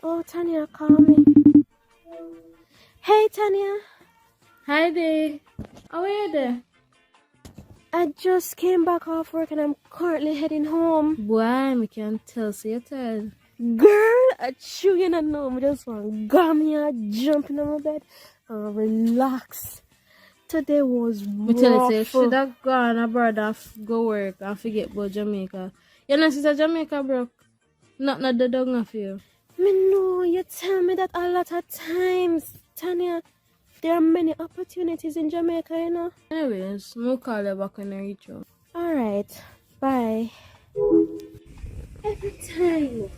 Oh, Tanya, call me. Hey, Tanya. Hi there. How are you there? I just came back off work and I'm currently heading home. Boy, I can tell, so you're tired. Girl, I chew you not know. I just want to go me and jump in my bed and relax. Today was Me tell you, say, rough. should have gone abroad and go work and forget about Jamaica. You know, since Jamaica broke, not the dog for you. Me know, you tell me that a lot of times, Tanya. There are many opportunities in Jamaica, you know. Anyways, we'll call you back when I reach you. Alright, bye. Every time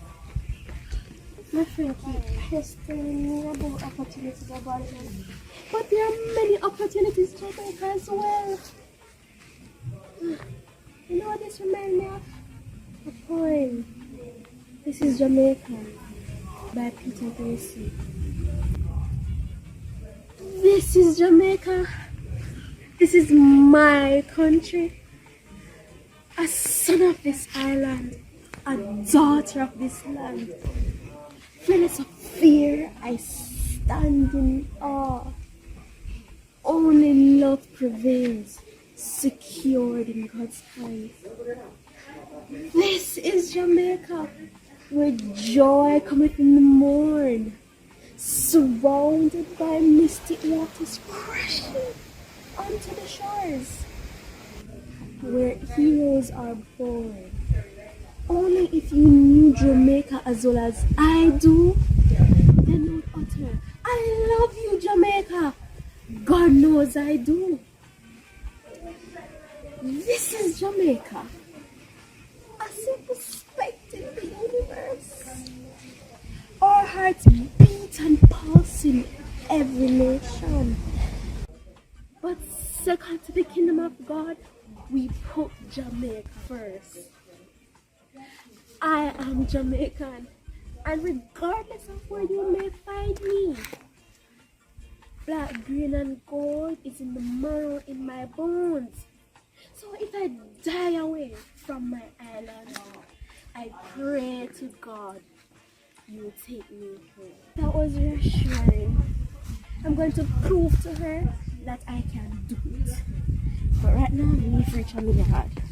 my friend keeps pestering me about opportunities about it. But there are many opportunities in Jamaica as well. You know what this reminds me of? A poem. This is Jamaica by Peter Gracey. This is Jamaica. This is my country. A son of this island. A daughter of this land. Fearless of fear, I stand in awe. Only love prevails, secured in God's hands. This is Jamaica, where joy cometh in the morn, surrounded by mystic waters crashing onto the shores, where heroes are born. Only if you knew Jamaica as well as I do, then you would utter, I love you, Jamaica. God knows I do. This is Jamaica, a simple speck in the universe. Our hearts beat and pulse in every nation. But second to the kingdom of God, we put Jamaica first. I am Jamaican, and regardless of where you may find me, black, green, and gold is in the marrow in my bones. So if I die away from my island, I pray to God you will take me home. That was reassuring. I'm going to prove to her that I can do it. But right now, I need to reach on the yard.